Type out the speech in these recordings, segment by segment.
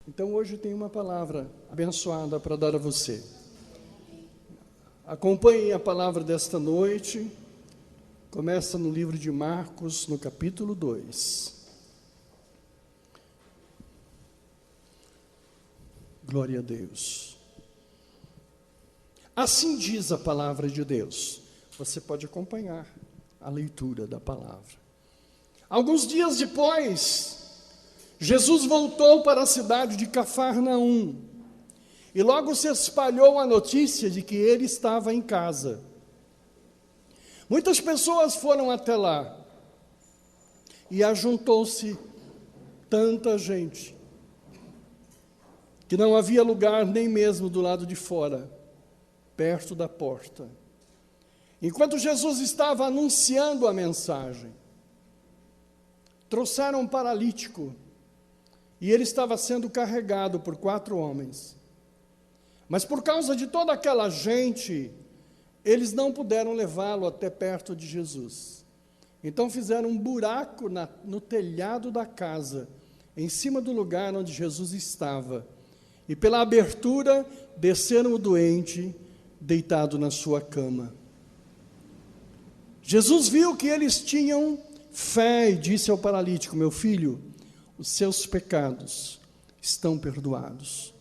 Então hoje tem uma palavra abençoada para dar a você. Acompanhe a palavra desta noite. Começa no livro de Marcos, no capítulo 2. Glória a Deus. Assim diz a palavra de Deus. Você pode acompanhar a leitura da palavra. Alguns dias depois, Jesus voltou para a cidade de Cafarnaum, e logo se espalhou a notícia de que ele estava em casa. Muitas pessoas foram até lá, e ajuntou-se tanta gente, que não havia lugar nem mesmo do lado de fora, perto da porta. Enquanto Jesus estava anunciando a mensagem, trouxeram um paralítico, e ele estava sendo carregado por 4 homens. Mas por causa de toda aquela gente, eles não puderam levá-lo até perto de Jesus. Então fizeram um buraco no telhado da casa, em cima do lugar onde Jesus estava. E pela abertura, desceram o doente, deitado na sua cama. Jesus viu que eles tinham fé e disse ao paralítico: meu filho, os seus pecados estão perdoados.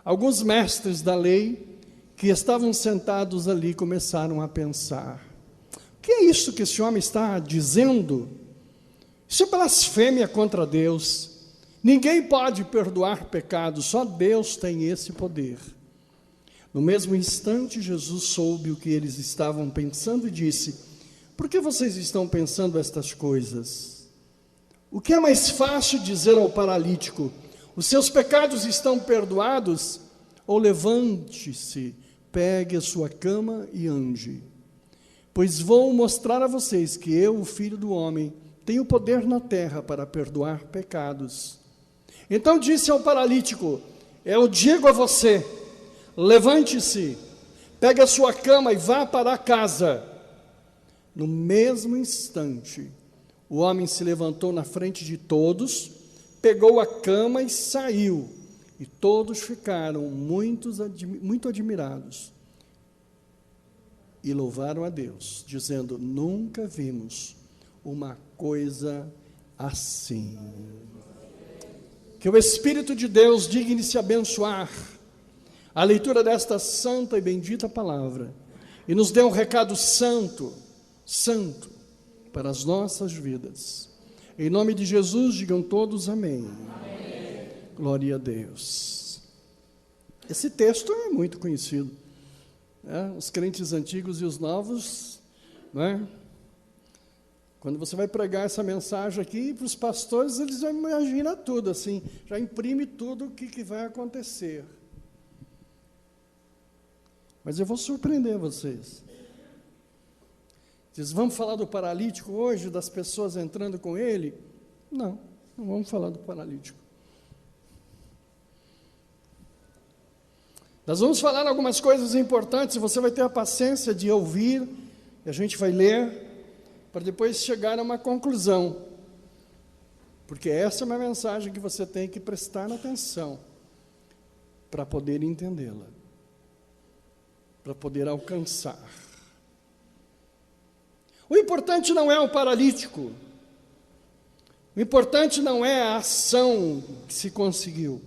Alguns mestres da lei que estavam sentados ali começaram a pensar: o que é isso que esse homem está dizendo? Isso é blasfêmia contra Deus. Ninguém pode perdoar pecados, só Deus tem esse poder. No mesmo instante, Jesus soube o que eles estavam pensando e disse: por que vocês estão pensando estas coisas? O que é mais fácil dizer ao paralítico: os seus pecados estão perdoados? Ou levante-se, pegue a sua cama e ande. Pois vou mostrar a vocês que eu, o Filho do Homem, tenho poder na terra para perdoar pecados. Então disse ao paralítico: eu digo a você, levante-se, pegue a sua cama e vá para casa. No mesmo instante, o homem se levantou na frente de todos, pegou a cama e saiu, e todos ficaram muito admirados e louvaram a Deus, dizendo: nunca vimos uma coisa assim. Que o Espírito de Deus digne-se abençoar a leitura desta santa e bendita palavra e nos dê um recado santo para as nossas vidas. Em nome de Jesus, digam todos amém. Amém. Glória a Deus. Esse texto é muito conhecido, né? Os crentes antigos e os novos, né? Quando você vai pregar essa mensagem aqui para os pastores, eles já imaginam tudo assim, já imprime tudo o que vai acontecer. Mas eu vou surpreender vocês. Diz: vamos falar do paralítico hoje, das pessoas entrando com ele? Não vamos falar do paralítico. Nós vamos falar algumas coisas importantes, você vai ter a paciência de ouvir, e a gente vai ler, para depois chegar a uma conclusão. Porque essa é uma mensagem que você tem que prestar atenção, para poder entendê-la, para poder alcançar. O importante não é o paralítico, o importante não é a ação que se conseguiu.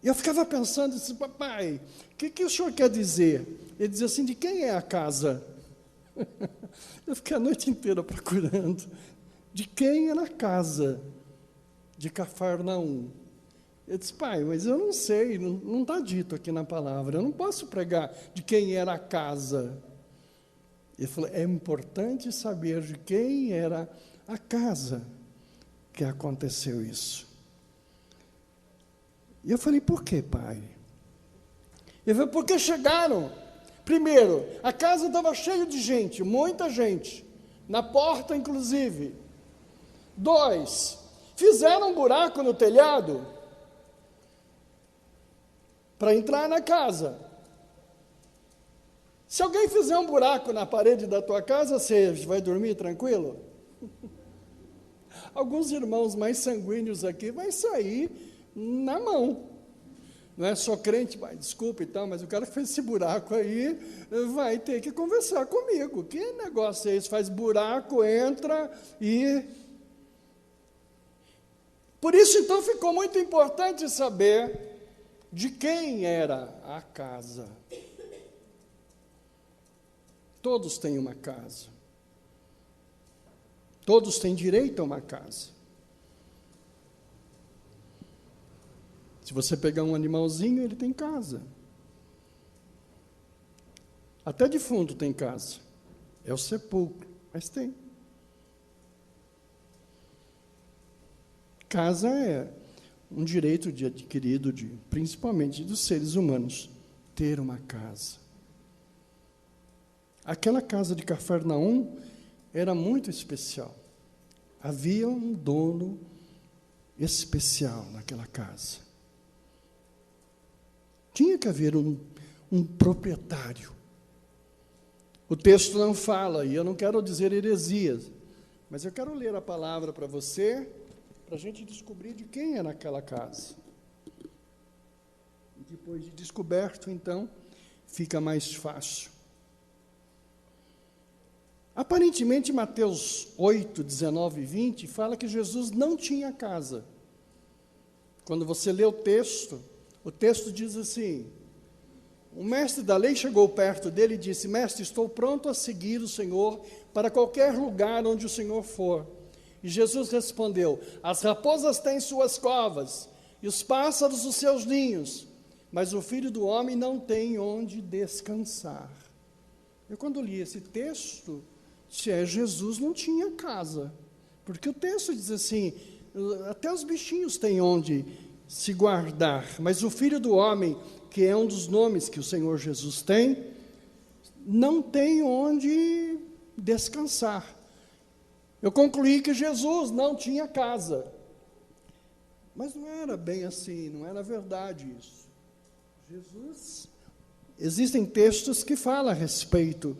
Eu ficava pensando assim: papai, o que o senhor quer dizer? Ele dizia assim: de quem é a casa? Eu fiquei a noite inteira procurando, de quem era a casa de Cafarnaum. Eu disse: pai, mas eu não sei, não está dito aqui na palavra, eu não posso pregar de quem era a casa. Ele falou: é importante saber de quem era a casa que aconteceu isso. E eu falei: por quê, pai? Ele falou: porque chegaram. Primeiro, a casa estava cheia de gente, muita gente, na porta inclusive. 2, fizeram um buraco no telhado para entrar na casa. Se alguém fizer um buraco na parede da tua casa, você vai dormir tranquilo? Alguns irmãos mais sanguíneos aqui vai sair na mão. Não é só crente, desculpa e tal, mas o cara que fez esse buraco aí vai ter que conversar comigo. Que negócio é esse? Faz buraco, entra e... Por isso, então, ficou muito importante saber de quem era a casa. Todos têm uma casa. Todos têm direito a uma casa. Se você pegar um animalzinho, ele tem casa. Até defunto tem casa. É o sepulcro, mas tem. Casa é um direito adquirido, principalmente dos seres humanos, ter uma casa. Aquela casa de Cafarnaum era muito especial. Havia um dono especial naquela casa. Tinha que haver um proprietário. O texto não fala, e eu não quero dizer heresias, mas eu quero ler a palavra para você, para a gente descobrir de quem era aquela casa. E depois de descoberto, então, fica mais fácil. Aparentemente, Mateus 8, 19 e 20, fala que Jesus não tinha casa. Quando você lê o texto diz assim: o mestre da lei chegou perto dele e disse: mestre, estou pronto a seguir o Senhor para qualquer lugar onde o Senhor for. E Jesus respondeu: as raposas têm suas covas, e os pássaros os seus ninhos, mas o Filho do Homem não tem onde descansar. Eu, quando li esse texto, Jesus não tinha casa, porque o texto diz assim: até os bichinhos têm onde se guardar, mas o Filho do Homem, que é um dos nomes que o Senhor Jesus tem, não tem onde descansar. Eu concluí que Jesus não tinha casa, mas não era bem assim, não era verdade isso. Jesus, existem textos que falam a respeito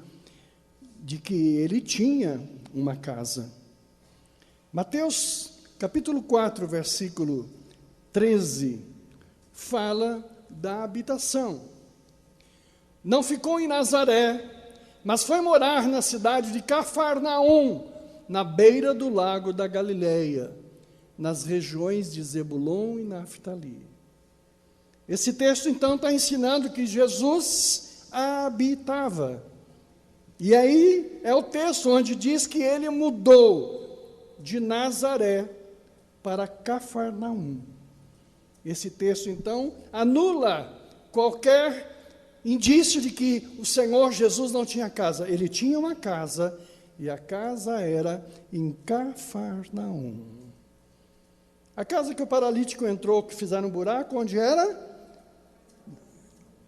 de que ele tinha uma casa. Mateus capítulo 4, versículo 13, fala da habitação. Não ficou em Nazaré, mas foi morar na cidade de Cafarnaum, na beira do lago da Galileia, nas regiões de Zebulon e Naftali. Esse texto, então, está ensinando que Jesus habitava. E aí é o texto onde diz que ele mudou de Nazaré para Cafarnaum. Esse texto, então, anula qualquer indício de que o Senhor Jesus não tinha casa. Ele tinha uma casa, e a casa era em Cafarnaum. A casa que o paralítico entrou, que fizeram um buraco, onde era?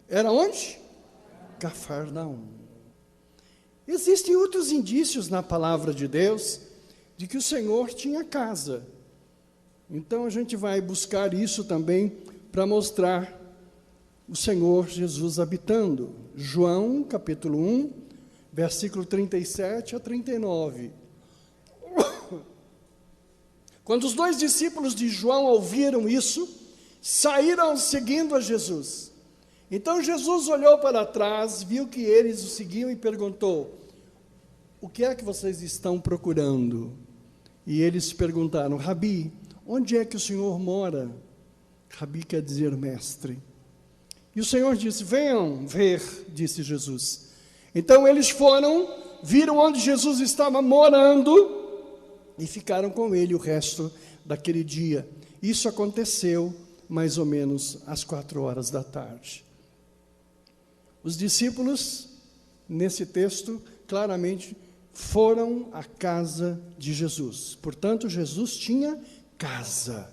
Era onde? Cafarnaum. Existem outros indícios na palavra de Deus de que o Senhor tinha casa. Então a gente vai buscar isso também para mostrar o Senhor Jesus habitando. João, capítulo 1, versículo 37 a 39. Quando os 2 discípulos de João ouviram isso, saíram seguindo a Jesus. Então Jesus olhou para trás, viu que eles o seguiam e perguntou: o que é que vocês estão procurando? E eles perguntaram: Rabi, onde é que o Senhor mora? Rabi quer dizer mestre. E o Senhor disse: venham ver, disse Jesus. Então eles foram, viram onde Jesus estava morando e ficaram com ele o resto daquele dia. Isso aconteceu mais ou menos às 4 da tarde. Os discípulos, nesse texto, claramente foram à casa de Jesus. Portanto, Jesus tinha casa.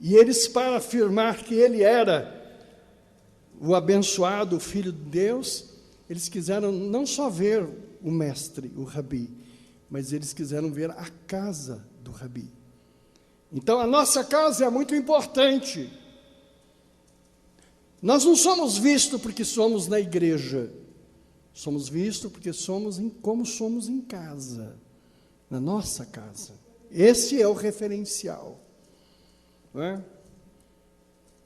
E eles, para afirmar que ele era o abençoado Filho de Deus, eles quiseram não só ver o mestre, o Rabi, mas eles quiseram ver a casa do Rabi. Então, a nossa casa é muito importante. Nós não somos vistos porque somos na igreja. Somos vistos porque como somos em casa. na nossa casa. Esse é o referencial. Não é?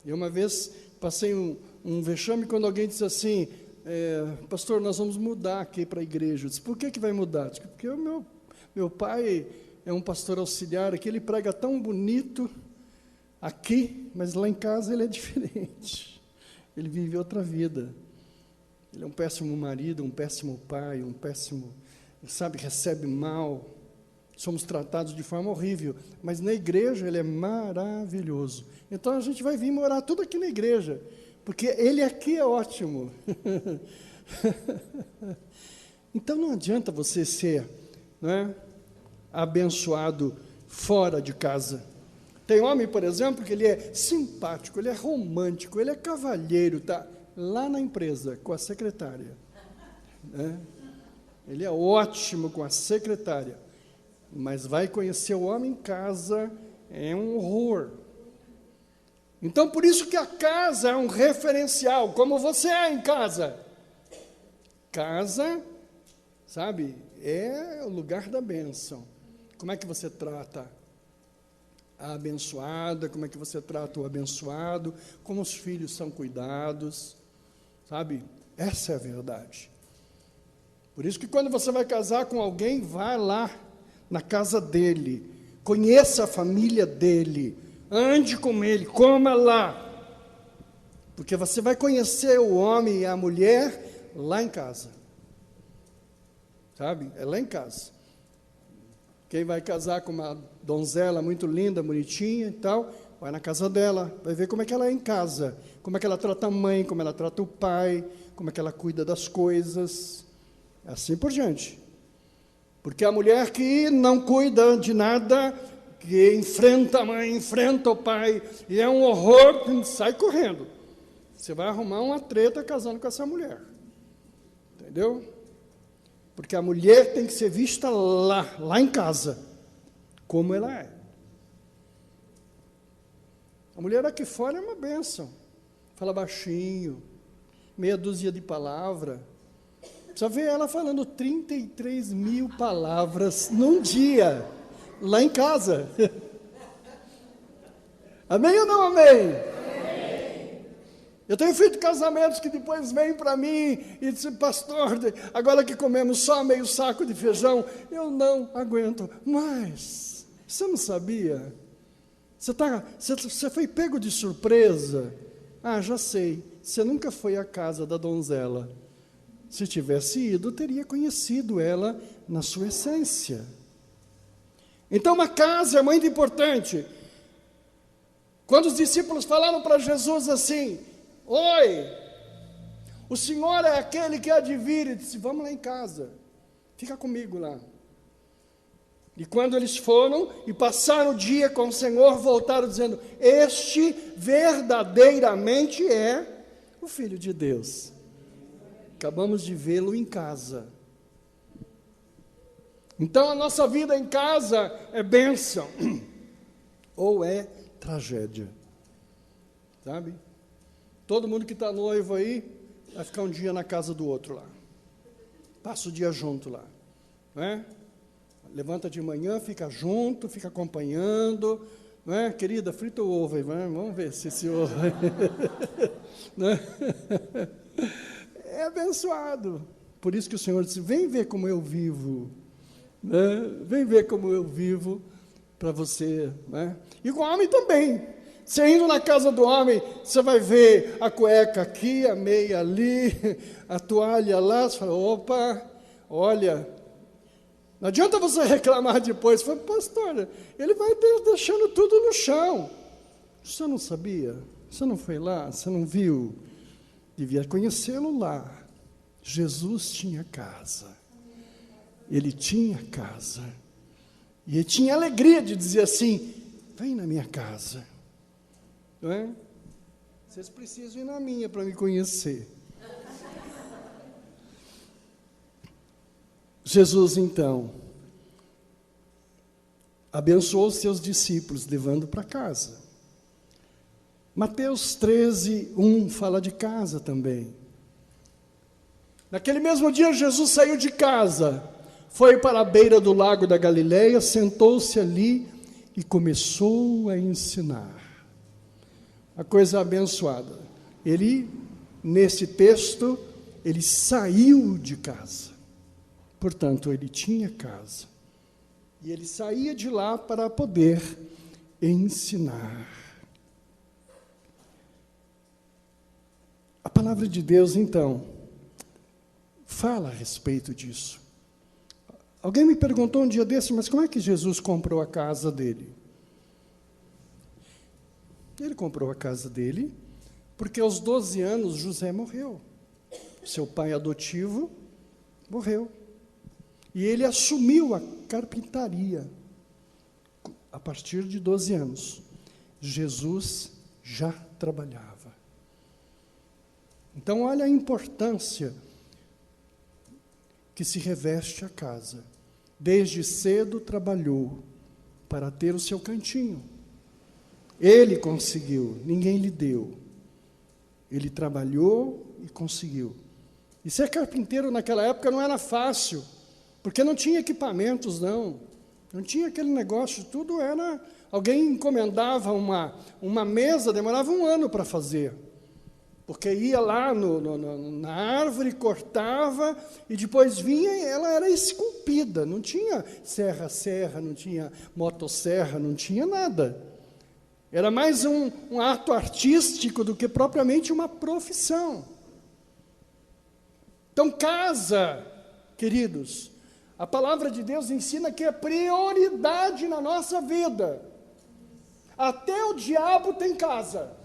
E uma vez passei um vexame quando alguém disse assim, pastor, nós vamos mudar aqui para a igreja. Eu disse, por que vai mudar? Eu disse, porque o meu pai é um pastor auxiliar aqui, ele prega tão bonito aqui, mas lá em casa ele é diferente. Ele vive outra vida. Ele é um péssimo marido, um péssimo pai, recebe mal. Somos tratados de forma horrível, mas na igreja ele é maravilhoso. Então a gente vai vir morar tudo aqui na igreja, porque ele aqui é ótimo. Então não adianta você ser, não é, abençoado fora de casa. Tem homem, por exemplo, que ele é simpático, ele é romântico, ele é cavalheiro, tá lá na empresa com a secretária, né? Ele é ótimo com a secretária, mas vai conhecer o homem em casa, é um horror. Então, por isso que a casa é um referencial, como você é em casa. Casa, sabe, é o lugar da bênção. Como é que você trata a abençoada, como é que você trata o abençoado, como os filhos são cuidados, sabe? Essa é a verdade. Por isso que quando você vai casar com alguém, vá lá na casa dele, conheça a família dele, ande com ele, coma lá, porque você vai conhecer o homem e a mulher lá em casa, sabe? É lá em casa. Quem vai casar com uma donzela muito linda, bonitinha e tal, vai na casa dela, vai ver como é que ela é em casa, como é que ela trata a mãe, como ela trata o pai, como é que ela cuida das coisas, assim por diante. Porque a mulher que não cuida de nada, que enfrenta a mãe, enfrenta o pai, e é um horror, sai correndo. Você vai arrumar uma treta casando com essa mulher. Entendeu? Porque a mulher tem que ser vista lá em casa, como ela é. A mulher aqui fora é uma bênção. Fala baixinho, meia dúzia de palavras. Precisa ver ela falando 33 mil palavras num dia, lá em casa. Amém ou não amém? Amém. Eu tenho feito casamentos que depois vêm para mim e dizem, pastor, agora que comemos só meio saco de feijão, eu não aguento. Mas, você não sabia? Você foi pego de surpresa? Ah, já sei, você nunca foi à casa da donzela. Se tivesse ido, teria conhecido ela na sua essência. Então, uma casa é muito importante. Quando os discípulos falaram para Jesus assim, oi, o Senhor é aquele que há de vir, ele disse, vamos lá em casa, fica comigo lá. E quando eles foram e passaram o dia com o Senhor, voltaram dizendo, este verdadeiramente é o Filho de Deus. Acabamos de vê-lo em casa. Então a nossa vida em casa é bênção ou é tragédia, sabe? Todo mundo que está noivo aí vai ficar um dia na casa do outro lá, passa o dia junto lá, né? Levanta de manhã, fica junto, fica acompanhando, né? Querida, frita o ovo aí, vamos ver se esse ovo né? É abençoado. Por isso que o Senhor disse, vem ver como eu vivo, né? Vem ver como eu vivo para você, né? E com o homem também. Você indo na casa do homem, você vai ver a cueca aqui, a meia ali, a toalha lá, você fala, opa, olha, não adianta você reclamar depois, você fala, pastor, ele vai deixando tudo no chão. Você não sabia? Você não foi lá? Você não viu? Devia conhecê-lo lá. Jesus tinha casa. Ele tinha casa. E ele tinha alegria de dizer assim, vem na minha casa. Não é? Vocês precisam ir na minha para me conhecer. Jesus, então, abençoou os seus discípulos, levando para casa. Mateus 13:1 fala de casa também. Naquele mesmo dia, Jesus saiu de casa, foi para a beira do lago da Galileia, sentou-se ali e começou a ensinar. A coisa abençoada. Ele, nesse texto, ele saiu de casa. Portanto, ele tinha casa. E ele saía de lá para poder ensinar. A palavra de Deus, então, fala a respeito disso. Alguém me perguntou um dia desse, mas como é que Jesus comprou a casa dele? Ele comprou a casa dele porque aos 12 anos José morreu. Seu pai adotivo morreu. E ele assumiu a carpintaria a partir de 12 anos. Jesus já trabalhava. Então, olha a importância que se reveste a casa. Desde cedo trabalhou para ter o seu cantinho. Ele conseguiu, ninguém lhe deu. Ele trabalhou e conseguiu. E ser carpinteiro naquela época não era fácil, porque não tinha equipamentos, não tinha aquele negócio, tudo era... Alguém encomendava uma mesa, demorava 1 ano para fazer. Porque ia lá na árvore, cortava, e depois vinha e ela era esculpida. Não tinha serra, não tinha motosserra, não tinha nada. Era mais um ato artístico do que propriamente uma profissão. Então, casa, queridos, a palavra de Deus ensina que é prioridade na nossa vida. Até o diabo tem casa.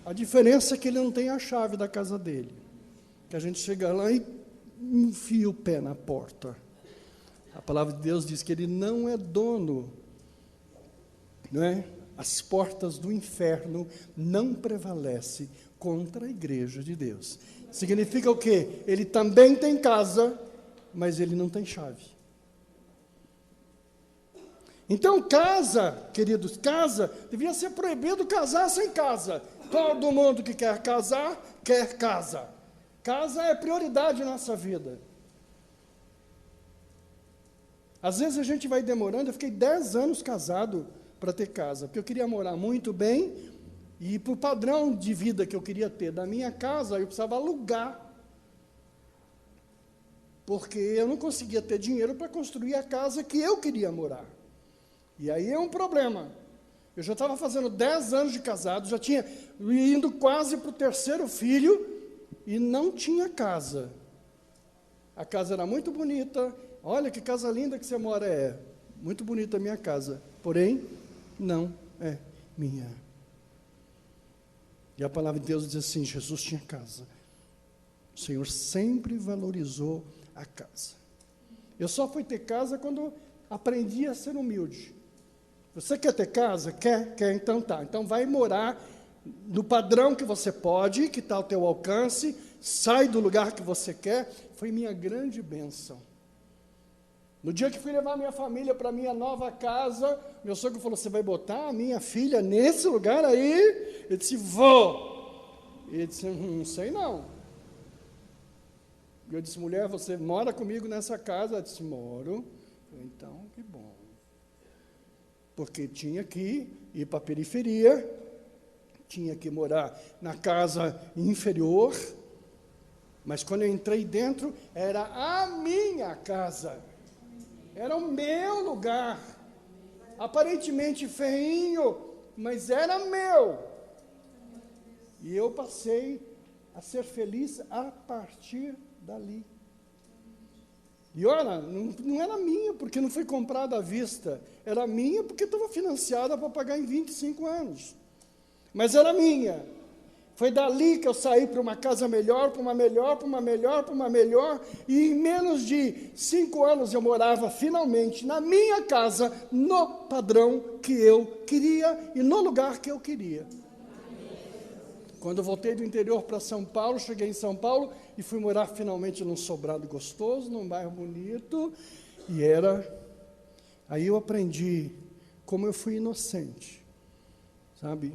A diferença é que ele não tem a chave da casa dele. Que a gente chega lá e enfia o pé na porta. A palavra de Deus diz que ele não é dono, não é? As portas do inferno não prevalecem contra a igreja de Deus. Significa o quê? Ele também tem casa, mas ele não tem chave. Então, casa, queridos, casa, devia ser proibido casar sem casa. Todo mundo que quer casar, quer casa. Casa é prioridade na nossa vida. Às vezes a gente vai demorando, eu fiquei 10 anos casado para ter casa, porque eu queria morar muito bem, e para o padrão de vida que eu queria ter da minha casa, eu precisava alugar. Porque eu não conseguia ter dinheiro para construir a casa que eu queria morar. E aí é um problema. Eu já estava fazendo 10 anos de casado, já tinha indo quase para o 3º filho, e não tinha casa. A casa era muito bonita. Olha que casa linda que você mora. É muito bonita a minha casa, porém, não é minha. E a palavra de Deus diz assim, Jesus tinha casa. O Senhor sempre valorizou a casa. Eu só fui ter casa quando aprendi a ser humilde. Você quer ter casa? Quer, então tá. Então vai morar no padrão que você pode, que está ao teu alcance, sai do lugar que você quer. Foi minha grande bênção. No dia que fui levar minha família para a minha nova casa, meu sogro falou, você vai botar a minha filha nesse lugar aí? Eu disse, vou. Ele disse, não sei não. Eu disse, mulher, você mora comigo nessa casa? Ela disse, moro. Então, que bom. Porque tinha que ir para a periferia, tinha que morar na casa inferior, mas quando eu entrei dentro, era a minha casa, era o meu lugar, aparentemente feinho, mas era meu, e eu passei a ser feliz a partir dali. E olha, não era minha, porque não foi comprada à vista. Era minha porque estava financiada para pagar em 25 anos. Mas era minha. Foi dali que eu saí para uma casa melhor, para uma melhor, para uma melhor, para uma melhor. E em menos de 5 anos eu morava finalmente na minha casa, no padrão que eu queria e no lugar que eu queria. Quando eu voltei do interior para São Paulo, cheguei em São Paulo e fui morar finalmente num sobrado gostoso, num bairro bonito, e aí eu aprendi como eu fui inocente, sabe?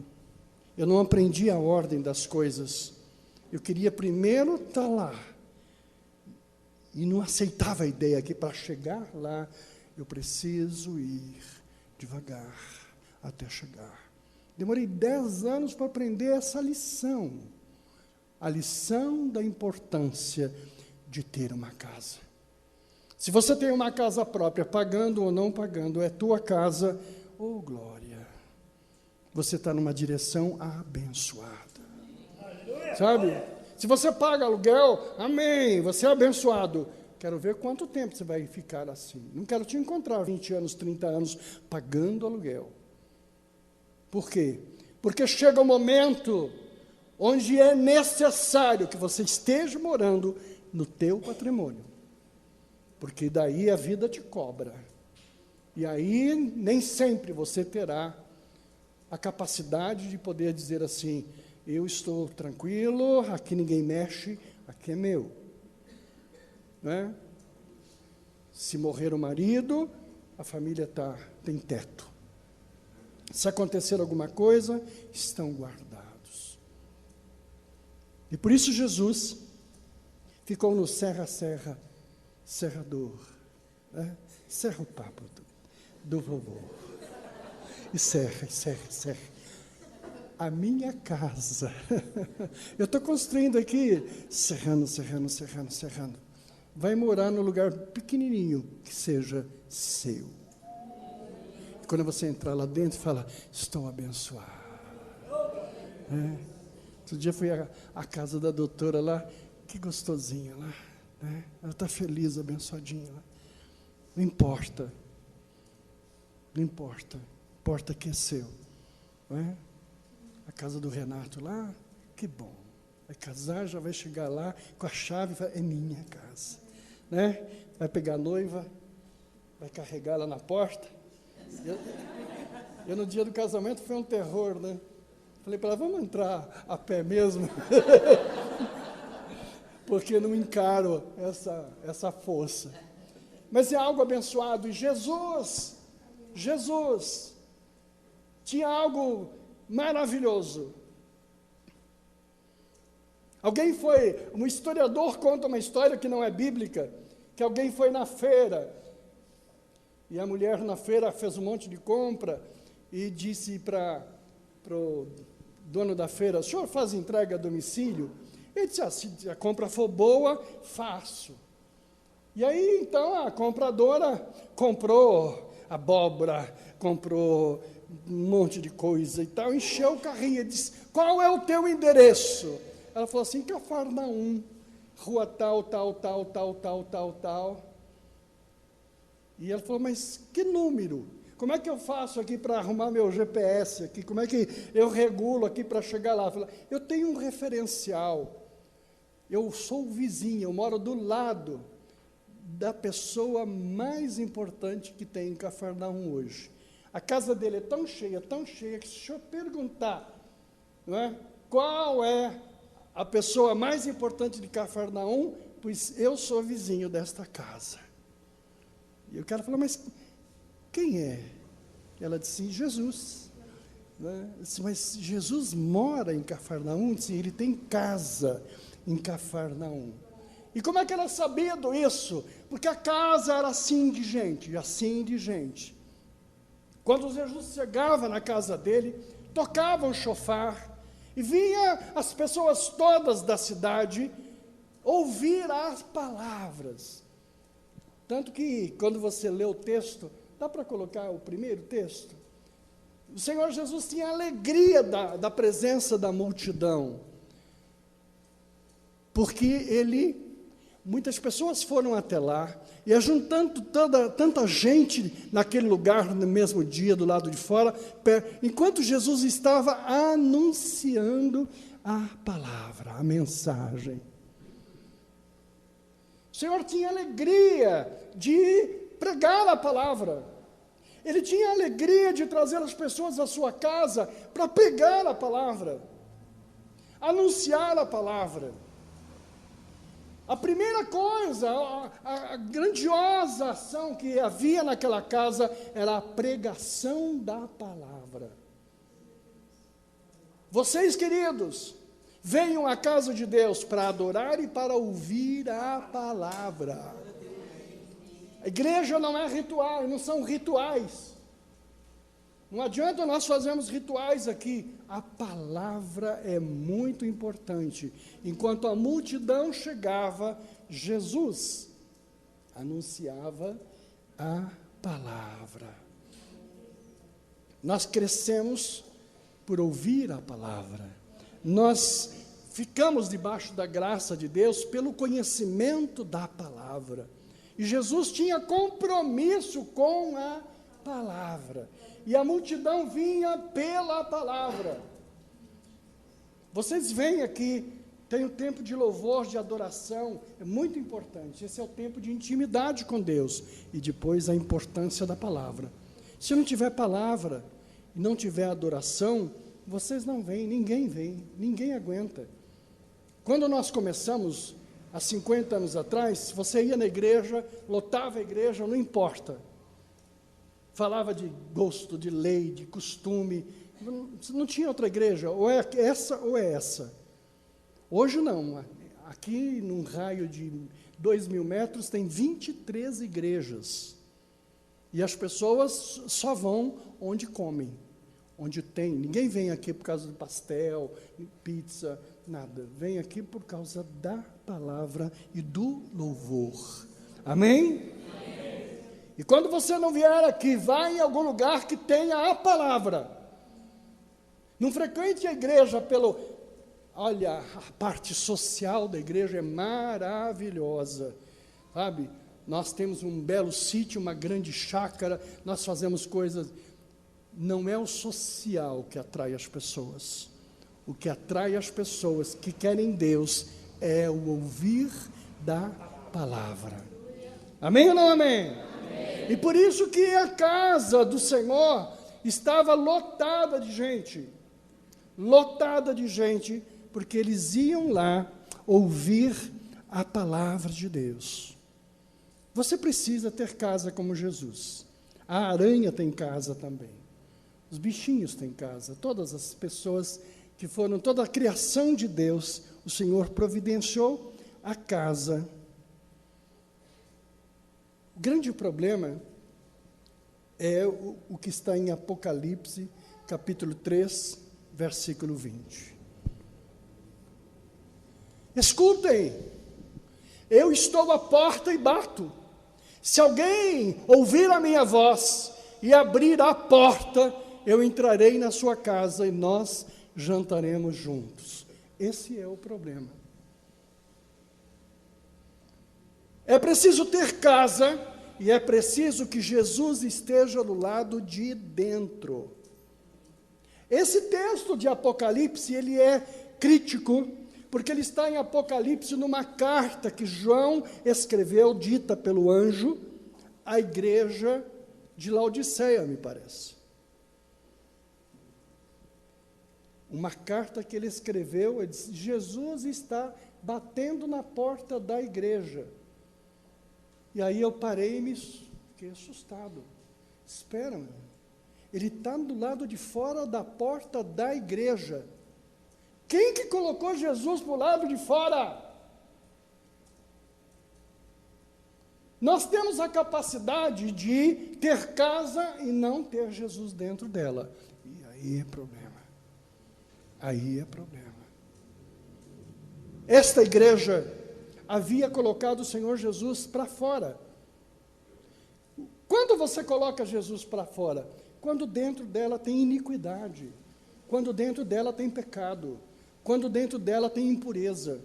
Eu não aprendi a ordem das coisas, eu queria primeiro estar lá, e não aceitava a ideia que para chegar lá eu preciso ir devagar até chegar. Demorei 10 anos para aprender essa lição. A lição da importância de ter uma casa. Se você tem uma casa própria, pagando ou não pagando, é tua casa, oh glória. Você está numa direção abençoada. Sabe? Se você paga aluguel, amém, você é abençoado. Quero ver quanto tempo você vai ficar assim. Não quero te encontrar 20 anos, 30 anos pagando aluguel. Por quê? Porque chega um momento onde é necessário que você esteja morando no teu patrimônio. Porque daí a vida te cobra. E aí nem sempre você terá a capacidade de poder dizer assim, eu estou tranquilo, aqui ninguém mexe, aqui é meu. Né? Se morrer o marido, a família tem teto. Se acontecer alguma coisa, estão guardados. E por isso Jesus ficou no serra-serra, serrador. Né? Serra o papo do vovô. E serra. A minha casa. Eu estou construindo aqui, serrando. Vai morar num lugar pequenininho, que seja seu. E quando você entrar lá dentro, fala, estou abençoado. Outro dia fui à casa da doutora lá, que gostosinha lá. Né? Ela está feliz, abençoadinha lá. Não importa. Importa que é seu. Não é? A casa do Renato lá, que bom. Vai casar, já vai chegar lá com a chave, é minha casa. Né? Vai pegar a noiva, vai carregá-la na porta. Eu no dia do casamento foi um terror, né? Falei para ela, vamos entrar a pé mesmo? Porque não encaro essa força. Mas é algo abençoado. E Jesus tinha algo maravilhoso. Um historiador conta uma história que não é bíblica, que alguém foi na feira, e a mulher na feira fez um monte de compra, e disse para o dono da feira, o senhor faz entrega a domicílio? Ele disse, se a compra for boa, faço. E aí, então, a compradora comprou abóbora, comprou um monte de coisa e tal, encheu o carrinho e disse, qual é o teu endereço? Ela falou assim, Cafarnaum, rua tal. E ela falou, mas que número? Como é que eu faço aqui para arrumar meu GPS aqui? Como é que eu regulo aqui para chegar lá? Eu tenho um referencial. Eu sou o vizinho, eu moro do lado da pessoa mais importante que tem em Cafarnaum hoje. A casa dele é tão cheia, que se o senhor perguntar, não é, qual é a pessoa mais importante de Cafarnaum, pois eu sou vizinho desta casa. E o cara falou, mas quem é? Ela disse, Jesus. Né? Disse, mas Jesus mora em Cafarnaum? Disse, ele tem casa em Cafarnaum. E como é que ela sabia isso? Porque a casa era assim de gente. Quando Jesus chegava na casa dele, tocava o chofar, e vinha as pessoas todas da cidade ouvir as palavras. Tanto que, quando você lê o texto, dá para colocar o primeiro texto? O Senhor Jesus tinha alegria da presença da multidão, porque muitas pessoas foram até lá, e ajuntando tanta gente naquele lugar, no mesmo dia, do lado de fora, enquanto Jesus estava anunciando a palavra, a mensagem. O Senhor tinha alegria de pregar a palavra. Ele tinha alegria de trazer as pessoas à sua casa para pregar a palavra, anunciar a palavra. A primeira coisa, a grandiosa ação que havia naquela casa era a pregação da palavra. Vocês, queridos, Venham à casa de Deus para adorar e para ouvir a palavra. A igreja não é ritual, não são rituais. Não adianta nós fazermos rituais aqui. A palavra é muito importante. Enquanto a multidão chegava, Jesus anunciava a palavra. Nós crescemos por ouvir a palavra. Nós ficamos debaixo da graça de Deus pelo conhecimento da palavra. E Jesus tinha compromisso com a palavra. E a multidão vinha pela palavra. Vocês veem aqui, tem o tempo de louvor, de adoração, é muito importante. Esse é o tempo de intimidade com Deus. E depois a importância da palavra. Se não tiver palavra e não tiver adoração, vocês não vêm, ninguém aguenta. Quando nós começamos, há 50 anos atrás, você ia na igreja, lotava a igreja, não importa. Falava de gosto, de lei, de costume. Não tinha outra igreja, ou é essa ou é essa. Hoje não. Aqui, num raio de 2.000 metros, tem 23 igrejas. E as pessoas só vão onde comem, onde tem. Ninguém vem aqui por causa de pastel, pizza, nada. Vem aqui por causa da palavra e do louvor. Amém? E quando você não vier aqui, vá em algum lugar que tenha a palavra. Não frequente a igreja pelo... Olha, a parte social da igreja é maravilhosa, sabe? Nós temos um belo sítio, uma grande chácara, nós fazemos coisas... Não é o social que atrai as pessoas. O que atrai as pessoas que querem Deus é o ouvir da palavra. Amém ou não amém? E por isso que a casa do Senhor estava lotada de gente, porque eles iam lá ouvir a palavra de Deus. Você precisa ter casa como Jesus. A aranha tem casa também. Os bichinhos têm casa. Todas as pessoas que foram, toda a criação de Deus, o Senhor providenciou a casa. O grande problema é o que está em Apocalipse, capítulo 3, versículo 20. Escutem, eu estou à porta e bato. Se alguém ouvir a minha voz e abrir a porta, eu entrarei na sua casa e nós jantaremos juntos. Esse é o problema. É preciso ter casa e é preciso que Jesus esteja do lado de dentro. Esse texto de Apocalipse, ele é crítico, porque ele está em Apocalipse numa carta que João escreveu, dita pelo anjo, à igreja de Laodiceia, me parece. Uma carta que ele escreveu, ele disse, Jesus está batendo na porta da igreja. E aí eu parei e fiquei assustado. Espera, meu. Ele está do lado de fora da porta da igreja. Quem que colocou Jesus para o lado de fora? Nós temos a capacidade de ter casa e não ter Jesus dentro dela. E aí é problema. Aí é problema. Esta igreja havia colocado o Senhor Jesus para fora. Quando você coloca Jesus para fora? Quando dentro dela tem iniquidade, quando dentro dela tem pecado, quando dentro dela tem impureza.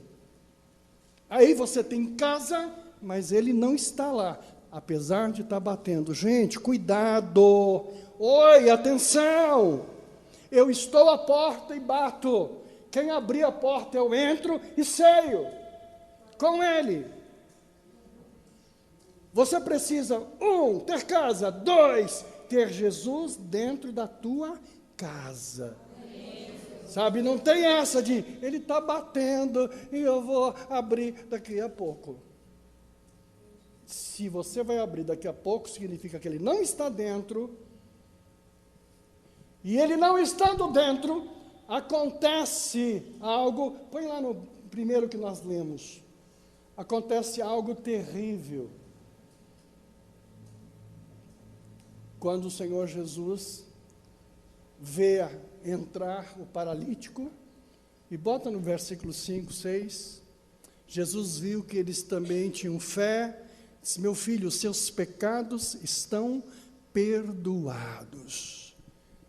Aí você tem casa, mas ele não está lá, apesar de estar batendo. Gente, cuidado! Oi, atenção! Eu estou à porta e bato. Quem abrir a porta eu entro e ceio com ele. Você precisa, 1, ter casa, 2, ter Jesus dentro da tua casa. Sabe, não tem essa de, ele está batendo e eu vou abrir daqui a pouco. Se você vai abrir daqui a pouco, significa que ele não está dentro. E ele não estando dentro, acontece algo, põe lá no primeiro que nós lemos, acontece algo terrível. Quando o Senhor Jesus vê entrar o paralítico, e bota no versículo 5, 6, Jesus viu que eles também tinham fé, disse: meu filho, os seus pecados estão perdoados.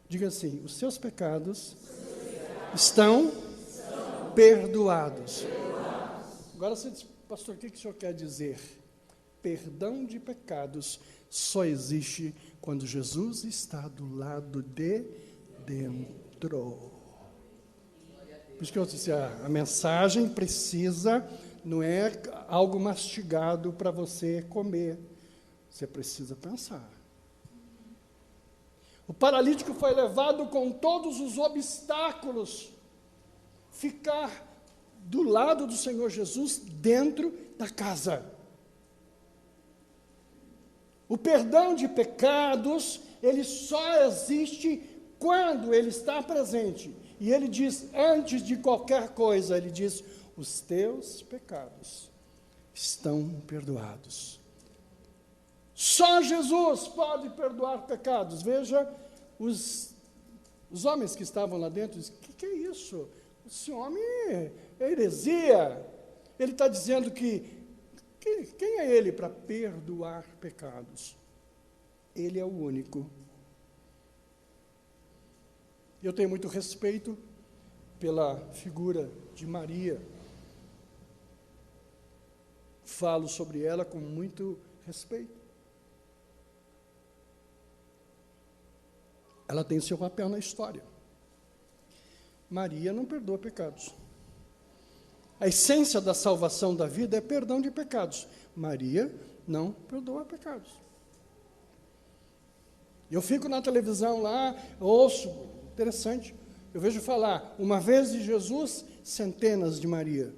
Diga assim: os seus pecados estão perdoados. Agora você diz: pastor, o que o senhor quer dizer? Perdão de pecados só existe quando Jesus está do lado de dentro. Por isso que eu disse, a mensagem precisa, não é algo mastigado para você comer. Você precisa pensar. O paralítico foi levado com todos os obstáculos, ficar do lado do Senhor Jesus dentro da casa. O perdão de pecados, ele só existe quando ele está presente. E ele diz, antes de qualquer coisa, ele diz: os teus pecados estão perdoados. Só Jesus pode perdoar pecados. Veja, os homens que estavam lá dentro dizem: que é isso? Esse homem é heresia. Ele está dizendo que quem é ele para perdoar pecados? Ele é o único. Eu tenho muito respeito pela figura de Maria. Falo sobre ela com muito respeito. Ela tem seu papel na história. Maria não perdoa pecados. A essência da salvação da vida é perdão de pecados. Maria não perdoa pecados. Eu fico na televisão lá, ouço, interessante, eu vejo falar, uma vez de Jesus, centenas de Maria.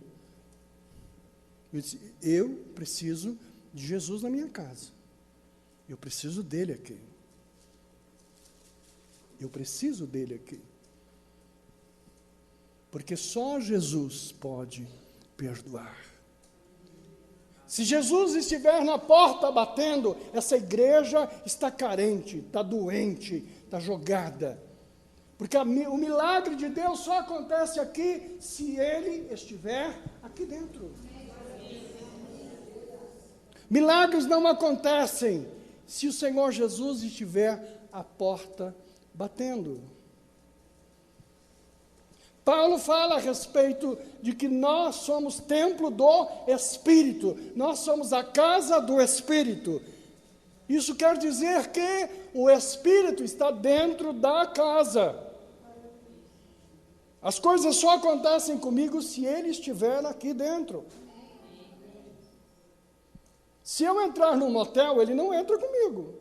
Eu disse: eu preciso de Jesus na minha casa. Eu preciso dele aqui. Eu preciso dele aqui. Porque só Jesus pode perdoar. Se Jesus estiver na porta batendo, essa igreja está carente, está doente, está jogada. Porque o milagre de Deus só acontece aqui se Ele estiver aqui dentro. Milagres não acontecem se o Senhor Jesus estiver à porta batendo. Paulo fala a respeito de que nós somos templo do Espírito, nós somos a casa do Espírito. Isso quer dizer que o Espírito está dentro da casa. As coisas só acontecem comigo se Ele estiver aqui dentro. Se eu entrar num motel, Ele não entra comigo.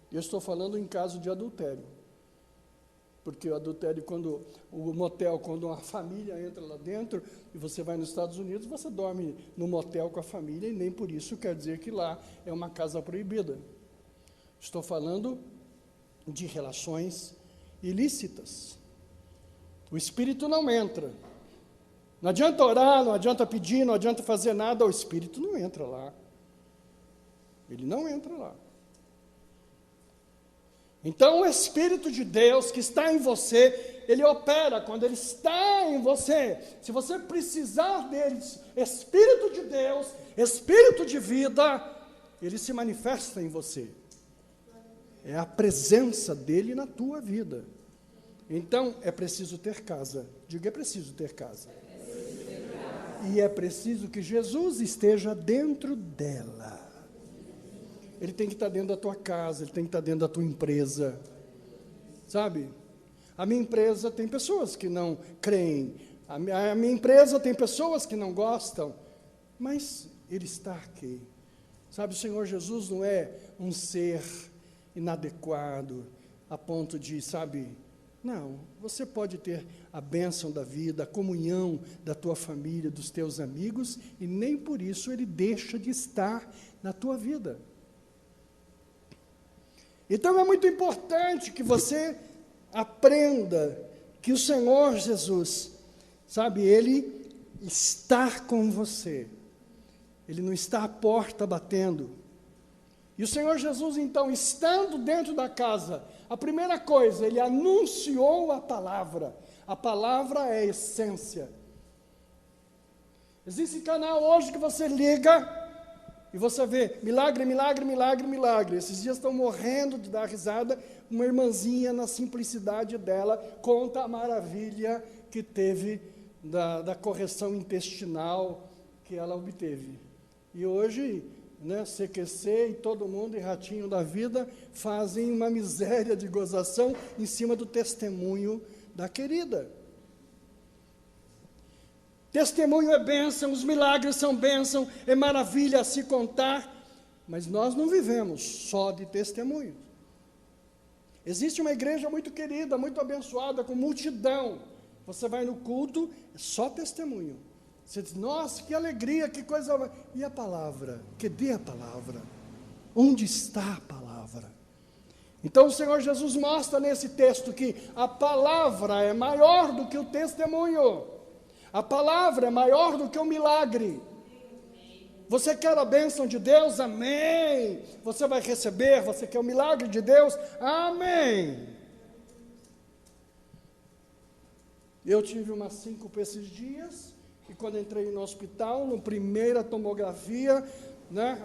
Eu estou falando em caso de adultério. Porque o adultério, quando uma família entra lá dentro, e você vai nos Estados Unidos, você dorme no motel com a família, e nem por isso quer dizer que lá é uma casa proibida. Estou falando de relações ilícitas. O Espírito não entra. Não adianta orar, não adianta pedir, não adianta fazer nada, o Espírito não entra lá. Ele não entra lá. Então, o Espírito de Deus que está em você, ele opera quando ele está em você. Se você precisar dele, Espírito de Deus, Espírito de vida, ele se manifesta em você. É a presença dele na tua vida. Então, é preciso ter casa. Diga: é preciso ter casa. E é preciso que Jesus esteja dentro dela. Ele tem que estar dentro da tua casa, ele tem que estar dentro da tua empresa. Sabe? A minha empresa tem pessoas que não creem. A minha empresa tem pessoas que não gostam. Mas ele está aqui. Sabe, o Senhor Jesus não é um ser inadequado a ponto de, sabe... Não, você pode ter a bênção da vida, a comunhão da tua família, dos teus amigos, e nem por isso ele deixa de estar na tua vida. Então é muito importante que você aprenda que o Senhor Jesus, sabe, Ele está com você. Ele não está à porta batendo. E o Senhor Jesus, então, estando dentro da casa, a primeira coisa, Ele anunciou a palavra. A palavra é a essência. Existe canal hoje que você liga e você vê milagre, milagre, milagre, milagre. Esses dias estão morrendo de dar risada. Uma irmãzinha, na simplicidade dela, conta a maravilha que teve da correção intestinal que ela obteve. E hoje, CQC e todo mundo, e ratinho da vida, fazem uma miséria de gozação em cima do testemunho da querida. Testemunho é bênção, os milagres são bênção, é maravilha a se contar, mas nós não vivemos só de testemunho. Existe uma igreja muito querida, muito abençoada, com multidão. Você vai no culto, é só testemunho. Você diz, nossa, que alegria, que coisa... E a palavra? Cadê a palavra? Onde está a palavra? Então o Senhor Jesus mostra nesse texto que a palavra é maior do que o testemunho. A palavra é maior do que o milagre. Você quer a bênção de Deus? Amém. Você vai receber. Você quer o milagre de Deus? Amém. Eu tive uma síncope esses dias, e quando entrei no hospital, na primeira tomografia,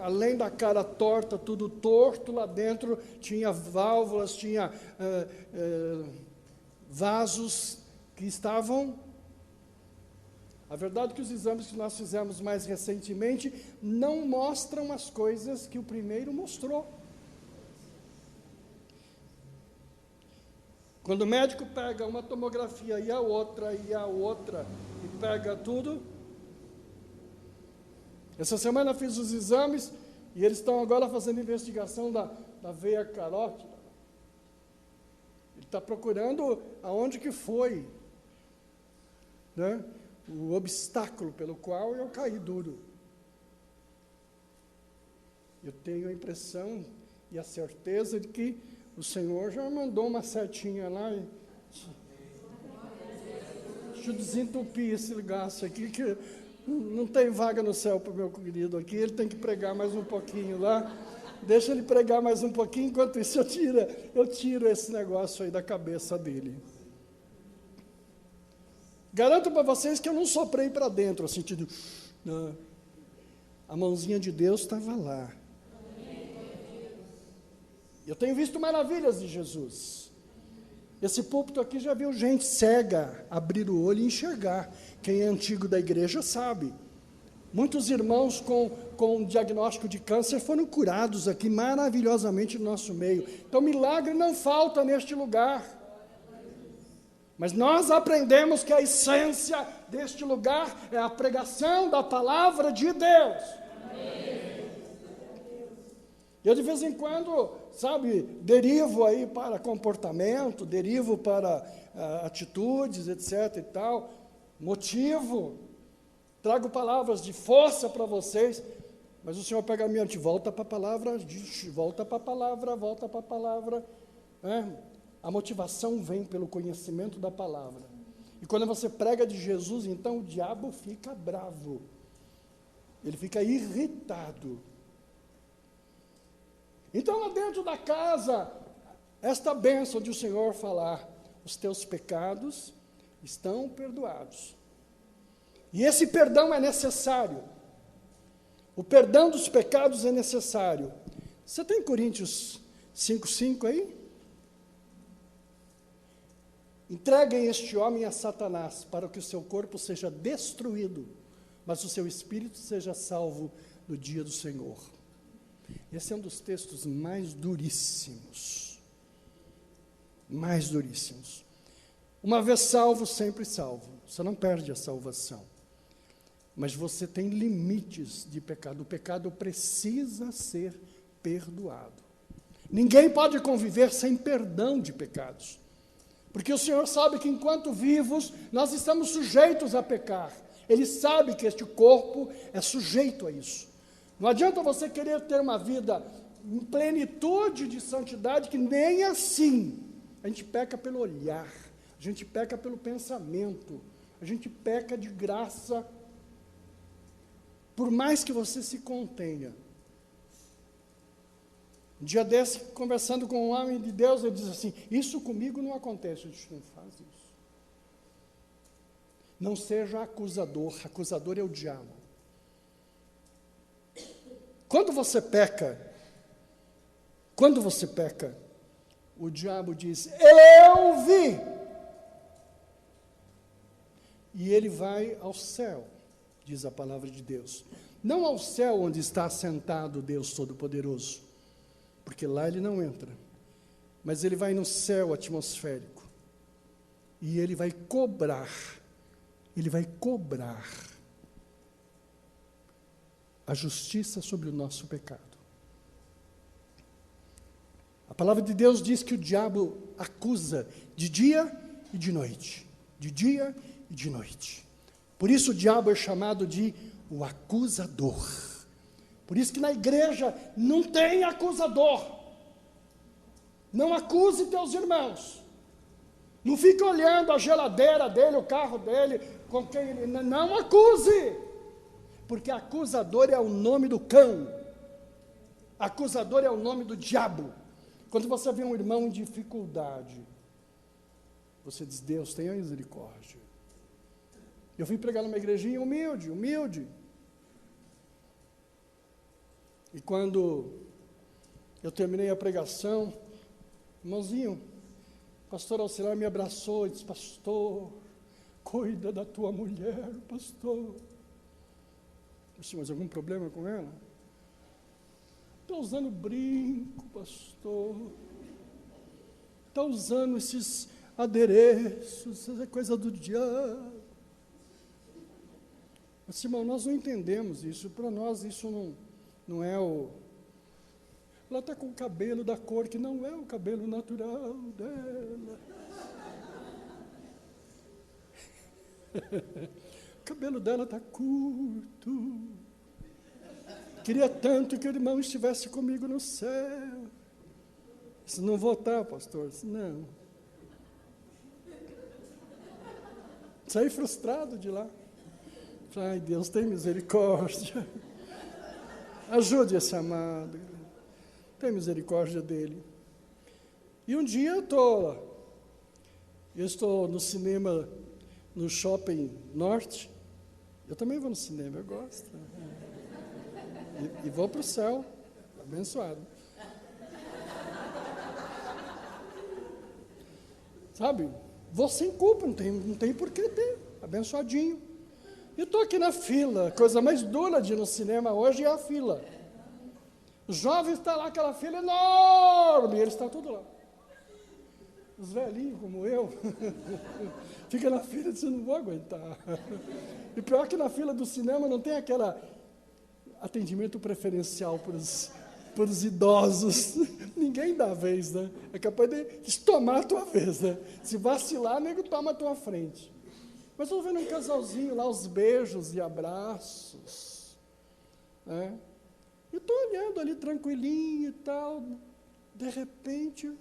além da cara torta, tudo torto, lá dentro tinha válvulas, tinha vasos que estavam... A verdade é que os exames que nós fizemos mais recentemente não mostram as coisas que o primeiro mostrou. Quando o médico pega uma tomografia e a outra, e pega tudo... Essa semana fiz os exames e eles estão agora fazendo investigação da veia carótida. Ele está procurando aonde que foi, o obstáculo pelo qual eu caí duro. Eu tenho a impressão e a certeza de que o Senhor já mandou uma setinha lá e... Deixa eu desentupir esse gasto aqui, que não tem vaga no céu para o meu querido aqui, ele tem que pregar mais um pouquinho lá. Deixa ele pregar mais um pouquinho, enquanto isso eu tiro esse negócio aí da cabeça dele. Garanto para vocês que eu não soprei para dentro, no sentido, a mãozinha de Deus estava lá. Eu tenho visto maravilhas de Jesus. Esse púlpito aqui já viu gente cega abrir o olho e enxergar. Quem é antigo da igreja sabe. Muitos irmãos com diagnóstico de câncer foram curados aqui maravilhosamente no nosso meio. Então, milagre não falta neste lugar. Mas nós aprendemos que a essência deste lugar é a pregação da palavra de Deus. Eu, de vez em quando, derivo aí para comportamento, derivo para atitudes, etc. e tal, motivo, trago palavras de força para vocês, mas o Senhor pega a minha, volta para a palavra, volta para a palavra, volta para a palavra, A motivação vem pelo conhecimento da palavra. E quando você prega de Jesus, então o diabo fica bravo. Ele fica irritado. Então, lá dentro da casa, esta bênção de o Senhor falar, os teus pecados estão perdoados. E esse perdão é necessário. O perdão dos pecados é necessário. Você tem Coríntios 5:5 aí? Entreguem este homem a Satanás, para que o seu corpo seja destruído, mas o seu espírito seja salvo no dia do Senhor. Esse é um dos textos mais duríssimos. Mais duríssimos. Uma vez salvo, sempre salvo. Você não perde a salvação. Mas você tem limites de pecado. O pecado precisa ser perdoado. Ninguém pode conviver sem perdão de pecados. Porque o Senhor sabe que enquanto vivos, nós estamos sujeitos a pecar. Ele sabe que este corpo é sujeito a isso. Não adianta você querer ter uma vida em plenitude de santidade, que nem assim. A gente peca pelo olhar, a A gente peca pelo pensamento. A gente peca de graça. Por mais que você se contenha. Um dia desse, conversando com um homem de Deus, ele diz assim, isso comigo não acontece. Eu disse, não faz isso. Não seja acusador. Acusador é o diabo. Quando você peca, o diabo diz, eu vi. E ele vai ao céu, diz a palavra de Deus. Não ao céu onde está assentado Deus Todo-Poderoso, porque lá ele não entra. Mas ele vai no céu atmosférico. E ele vai cobrar a justiça sobre o nosso pecado. A palavra de Deus diz que o diabo acusa de dia e de noite. De dia e de noite. Por isso o diabo é chamado de o acusador. Por isso que na igreja não tem acusador. Não acuse teus irmãos. Não fique olhando a geladeira dele, o carro dele, com quem ele... Não acuse. Porque acusador é o nome do cão. Acusador é o nome do diabo. Quando você vê um irmão em dificuldade, você diz, Deus, tenha misericórdia. Eu vim pregar numa igrejinha humilde. E quando eu terminei a pregação, irmãozinho, pastor auxiliar me abraçou e disse, pastor, cuida da tua mulher, pastor. Eu disse, mas algum problema com ela? Está usando brinco, pastor. Está usando esses adereços, essa coisa do diabo. Mas, irmão, nós não entendemos isso. Para nós isso não é o... Ela está com o cabelo da cor que não é o cabelo natural dela. O cabelo dela está curto. Queria tanto que o irmão estivesse comigo no céu. Se não votar, pastor, disse, não. Saí frustrado de lá. Ai, Deus, tem misericórdia. Ajude esse amado. Tem misericórdia dele. E um dia eu estou no cinema, no Shopping Norte. Eu também vou no cinema, eu gosto. E vou para o céu, abençoado. Sabe? Vou sem culpa, não tem por que ter, abençoadinho. E estou aqui na fila, a coisa mais dura de ir no cinema hoje é a fila. Os jovens estão lá, aquela fila enorme, eles estão tudo lá. Os velhinhos como eu, fica na fila e diz, eu não vou aguentar. E pior que na fila do cinema não tem aquele atendimento preferencial para os idosos. Ninguém dá a vez, né? É capaz de tomar a tua vez, né? Se vacilar, nego toma a tua frente. Mas estou vendo um casalzinho lá, os beijos e abraços. Né? E estou olhando ali tranquilinho e tal. De repente,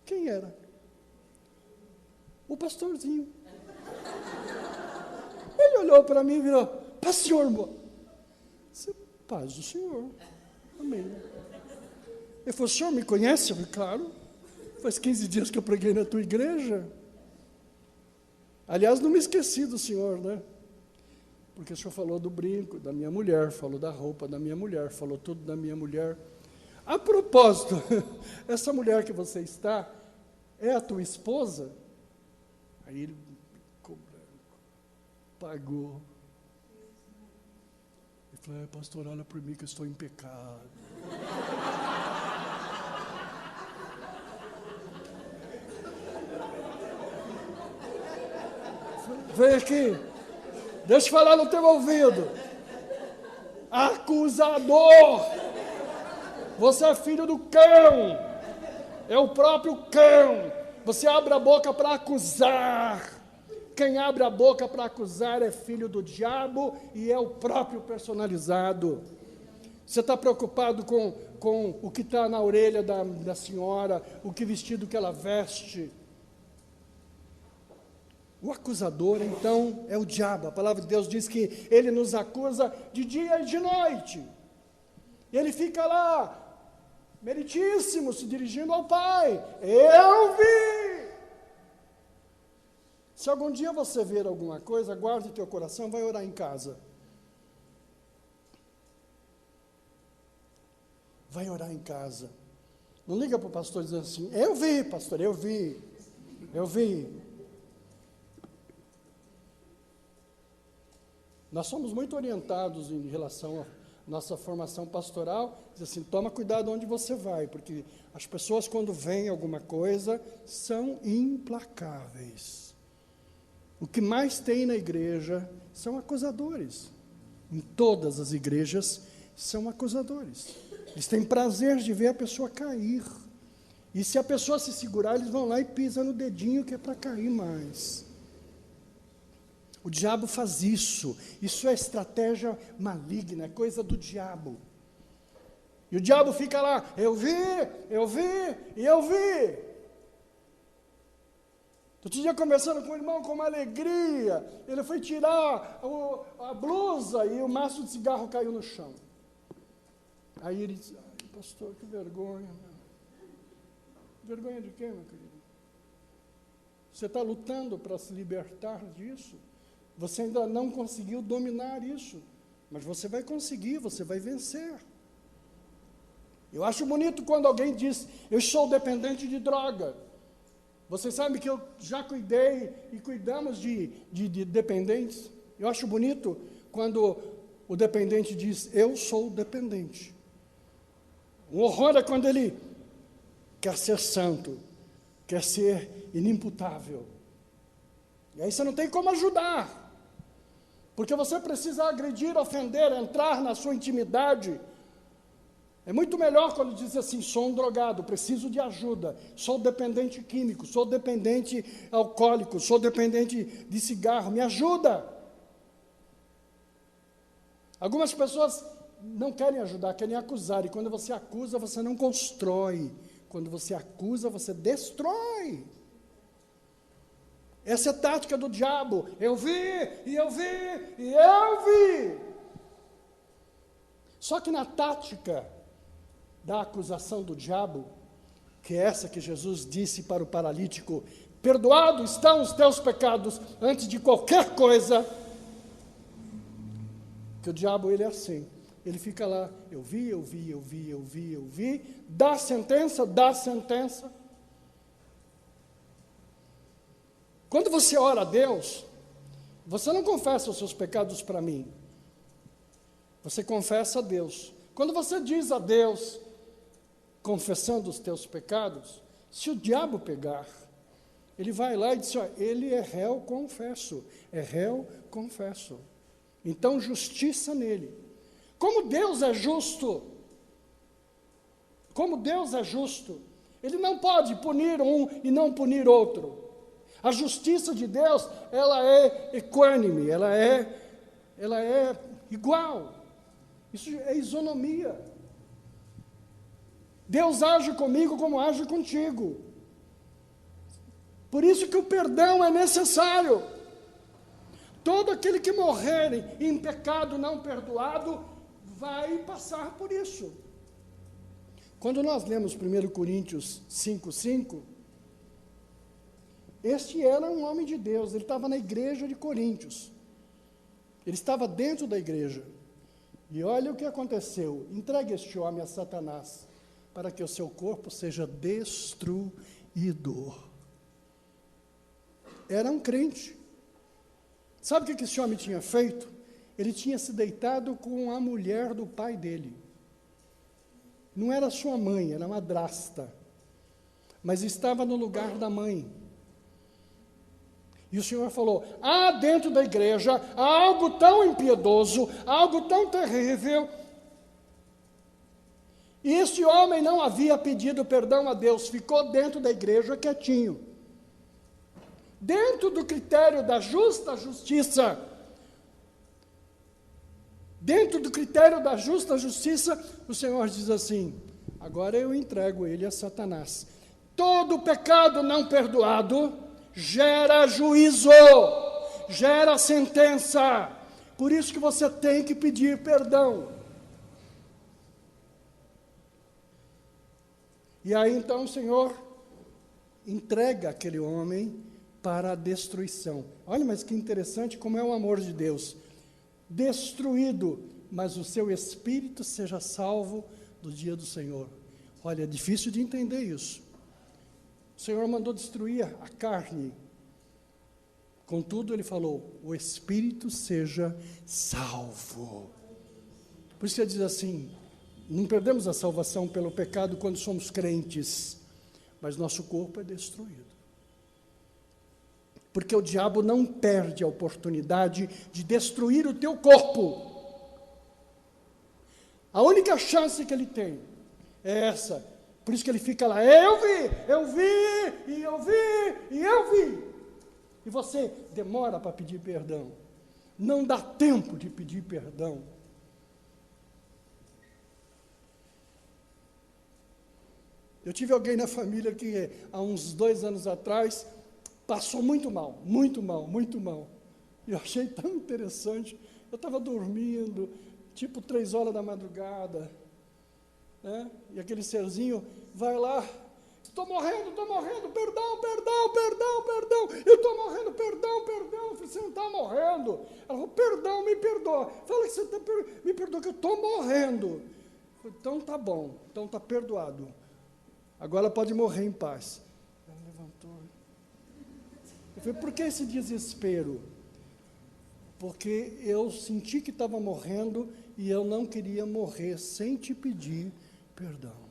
quem era? O pastorzinho. Ele olhou para mim e virou, pastor, paz do Senhor. Amém. Ele falou, o senhor me conhece? Eu falei, claro. Faz 15 dias que eu preguei na tua igreja. Aliás, não me esqueci do senhor, né? Porque o senhor falou do brinco da minha mulher, falou da roupa da minha mulher, falou tudo da minha mulher. A propósito, essa mulher que você está, é a tua esposa? Aí ele ficou branco, pagou. Ele falou, pastor, olha por mim que eu estou em pecado. Vem aqui, deixa eu falar no teu ouvido. Acusador, você é filho do cão, é o próprio cão. Você abre a boca para acusar. Quem abre a boca para acusar é filho do diabo e é o próprio personalizado. Você está preocupado com o que está na orelha da senhora, o que vestido que ela veste. O acusador, então, é o diabo. A palavra de Deus diz que ele nos acusa de dia e de noite. Ele fica lá, meritíssimo, se dirigindo ao Pai. Eu vi! Se algum dia você ver alguma coisa, guarde teu coração, vai orar em casa. Vai orar em casa. Não liga para o pastor dizendo assim, eu vi, pastor, eu vi. Nós somos muito orientados em relação à nossa formação pastoral, diz assim, toma cuidado onde você vai, porque as pessoas quando veem alguma coisa, são implacáveis. O que mais tem na igreja são acusadores. Em todas as igrejas são acusadores. Eles têm prazer de ver a pessoa cair. E se a pessoa se segurar, eles vão lá e pisam no dedinho que é para cair mais. O diabo faz isso. Isso é estratégia maligna, é coisa do diabo. E o diabo fica lá, eu vi. Outro dia, conversando com o irmão com uma alegria, ele foi tirar a blusa e o maço de cigarro caiu no chão. Aí ele disse, pastor, que vergonha. Vergonha de quê, meu querido? Você está lutando para se libertar disso? Você ainda não conseguiu dominar isso, mas você vai conseguir, você vai vencer. Eu acho bonito quando alguém diz, eu sou dependente de droga. Você sabe que eu já cuidei e cuidamos de dependentes? Eu acho bonito quando o dependente diz, eu sou dependente. O horror é quando ele quer ser santo, quer ser inimputável. E aí você não tem como ajudar. Porque você precisa agredir, ofender, entrar na sua intimidade. É muito melhor quando diz assim, sou um drogado, preciso de ajuda, sou dependente químico, sou dependente alcoólico, sou dependente de cigarro, me ajuda. Algumas pessoas não querem ajudar, querem acusar, e quando você acusa, você não constrói. Quando você acusa, você destrói. Essa é a tática do diabo. Eu vi. Só que na tática da acusação do diabo, que é essa que Jesus disse para o paralítico, perdoados estão os teus pecados, antes de qualquer coisa, que o diabo, ele é assim, ele fica lá, eu vi, dá sentença. Quando você ora a Deus, você não confessa os seus pecados para mim, você confessa a Deus. Quando você diz a Deus, confessando os teus pecados, se o diabo pegar, ele vai lá e diz, ó, ele é réu confesso, Então, justiça nele. Como Deus é justo, ele não pode punir um e não punir outro. A justiça de Deus, ela é equânime, ela é igual. Isso é isonomia. Deus age comigo como age contigo. Por isso que o perdão é necessário. Todo aquele que morrer em pecado não perdoado, vai passar por isso. Quando nós lemos 1 Coríntios 5:5, este era um homem de Deus, ele estava na igreja de Coríntios. Ele estava dentro da igreja. E olha o que aconteceu. Entregue este homem a Satanás, para que o seu corpo seja destruído. Era um crente. Sabe o que esse homem tinha feito? Ele tinha se deitado com a mulher do pai dele. Não era sua mãe, era madrasta. Mas estava no lugar da mãe. E o Senhor falou, dentro da igreja, há algo tão impiedoso, algo tão terrível. E este homem não havia pedido perdão a Deus, ficou dentro da igreja quietinho. Dentro do critério da justa justiça, o Senhor diz assim, agora eu entrego ele a Satanás. Todo pecado não perdoado gera juízo, gera sentença. Por isso que você tem que pedir perdão. E aí então o Senhor entrega aquele homem para a destruição. Olha, mas que interessante como é o amor de Deus. Destruído, mas o seu espírito seja salvo do dia do Senhor. Olha, é difícil de entender isso. O Senhor mandou destruir a carne. Contudo, ele falou, o espírito seja salvo. Por isso ele diz assim, não perdemos a salvação pelo pecado quando somos crentes, mas nosso corpo é destruído. Porque o diabo não perde a oportunidade de destruir o teu corpo. A única chance que ele tem é essa. Por isso que ele fica lá, eu vi, e eu vi. E você demora para pedir perdão. Não dá tempo de pedir perdão. Eu tive alguém na família que, há uns 2 anos atrás, passou muito mal. E eu achei tão interessante. Eu estava dormindo, tipo 3 horas da madrugada, né? E aquele serzinho vai lá, estou morrendo, perdão, eu estou morrendo, perdão. Eu falei, você não está morrendo. Ela falou, perdão, me perdoa. Fala que você me perdoa, que eu estou morrendo. Eu falei, então tá bom, então está perdoado. Agora pode morrer em paz. Ela levantou. Eu falei, por que esse desespero? Porque eu senti que estava morrendo e eu não queria morrer sem te pedir perdão.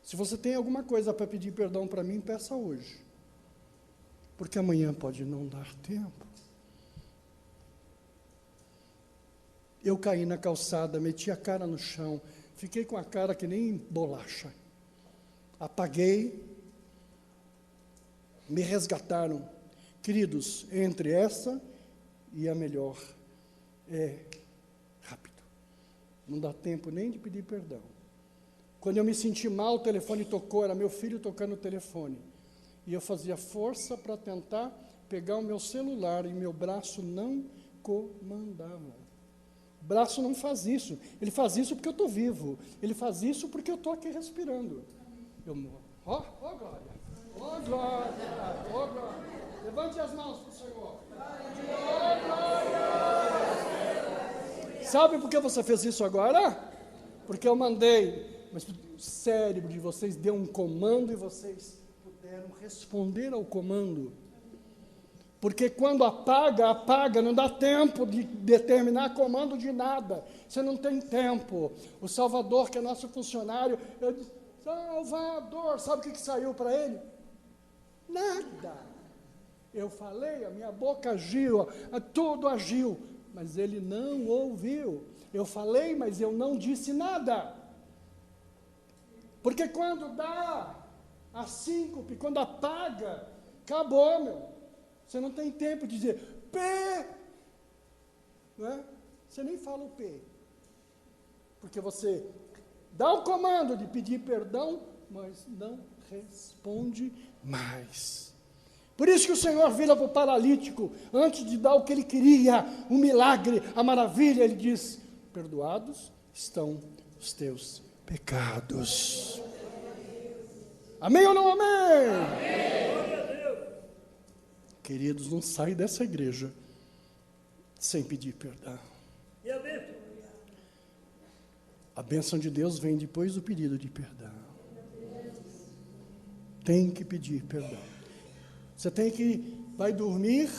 Se você tem alguma coisa para pedir perdão para mim, peça hoje. Porque amanhã pode não dar tempo. Eu caí na calçada, meti a cara no chão, fiquei com a cara que nem bolacha. Apaguei, me resgataram. Queridos, entre essa e a melhor, é rápido. Não dá tempo nem de pedir perdão. Quando eu me senti mal, o telefone tocou, era meu filho tocando o telefone. E eu fazia força para tentar pegar o meu celular e meu braço não comandava. O braço não faz isso. Ele faz isso porque eu estou vivo. Ele faz isso porque eu estou aqui respirando. Ó glória! Ó glória! Ó glória! Levante as mãos para o Senhor. Ó glória! Sabe por que você fez isso agora? Porque eu mandei. Mas o cérebro de vocês deu um comando e vocês puderam responder ao comando. Porque quando apaga, não dá tempo de determinar comando de nada. Você não tem tempo. O Salvador, que é nosso funcionário, eu disse, Salvador, sabe o que saiu para ele? Nada. Eu falei, a minha boca agiu, tudo agiu, mas ele não ouviu. Eu falei, mas eu não disse nada. Porque quando dá a síncope, quando apaga, acabou, meu. Você não tem tempo de dizer, P. Não é? Você nem fala o P. Porque você dá o comando de pedir perdão, mas não responde mais. Por isso que o Senhor vira para o paralítico, antes de dar o que ele queria, o milagre, a maravilha, ele diz, perdoados estão os teus pecados. Amém ou não amém? Amém. Queridos, não sai dessa igreja sem pedir perdão. A bênção de Deus vem depois do pedido de perdão. Tem que pedir perdão. Você tem que, vai dormir,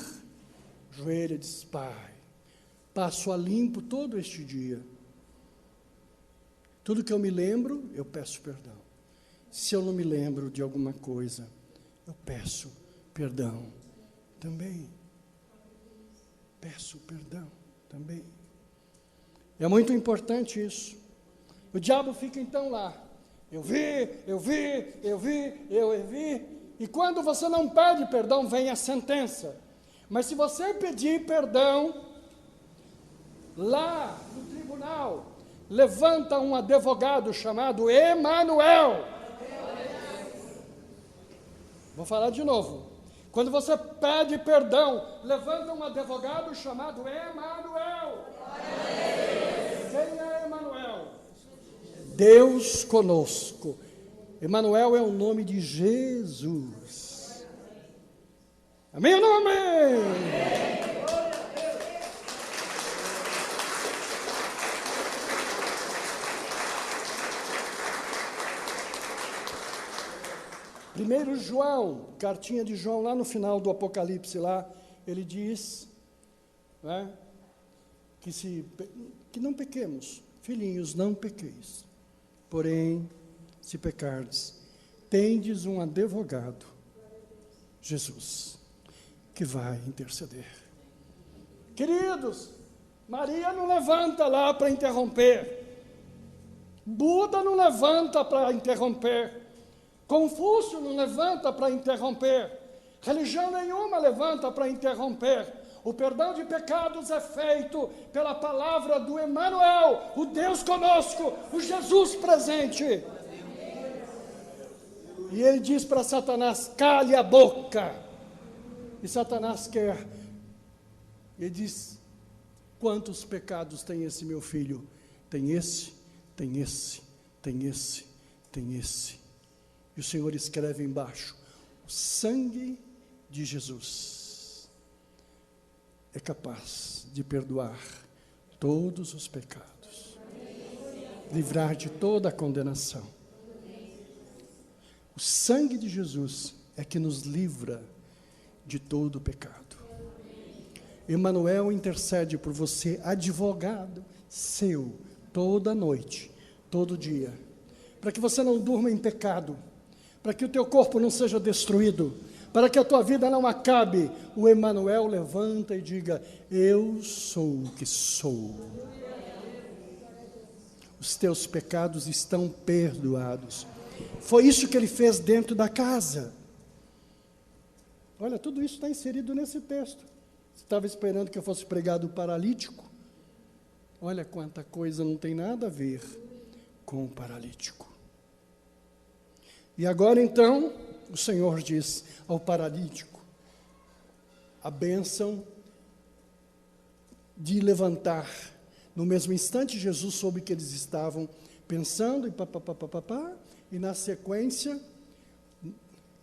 joelha, diz, Pai, passo a limpo todo este dia. Tudo que eu me lembro, eu peço perdão. Se eu não me lembro de alguma coisa, eu peço perdão também. Peço perdão também. É muito importante isso. O diabo fica então lá. Eu vi. E quando você não pede perdão, vem a sentença. Mas se você pedir perdão, lá no tribunal, levanta um advogado chamado Emanuel. Vou falar de novo. Quando você pede perdão, levanta um advogado chamado Emanuel. Quem é Emanuel? Deus conosco. Emanuel é o nome de Jesus. Amém ou não amém? Primeiro João, cartinha de João, lá no final do Apocalipse, lá, ele diz, né, que não pequemos, filhinhos, não pequeis, porém, se pecardes, tendes um advogado, Jesus, que vai interceder. Queridos, Maria não levanta lá para interromper, Buda não levanta para interromper, Confúcio não levanta para interromper, religião nenhuma levanta para interromper. O perdão de pecados é feito pela palavra do Emanuel, o Deus conosco, o Jesus presente. E ele diz para Satanás, cale a boca. E Satanás quer. Ele diz, quantos pecados tem esse meu filho? Tem esse, tem esse, tem esse, tem esse. E o Senhor escreve embaixo, o sangue de Jesus é capaz de perdoar todos os pecados, livrar de toda a condenação. O sangue de Jesus é que nos livra de todo o pecado. Emanuel intercede por você, advogado seu, toda noite, todo dia, para que você não durma em pecado, para que o teu corpo não seja destruído, para que a tua vida não acabe. O Emanuel levanta e diga, eu sou o que sou. Os teus pecados estão perdoados. Foi isso que ele fez dentro da casa. Olha, tudo isso está inserido nesse texto. Você estava esperando que eu fosse pregar do paralítico? Olha quanta coisa não tem nada a ver com o paralítico. E agora então, o Senhor diz ao paralítico, a bênção de levantar. No mesmo instante, Jesus soube que eles estavam pensando, e na sequência,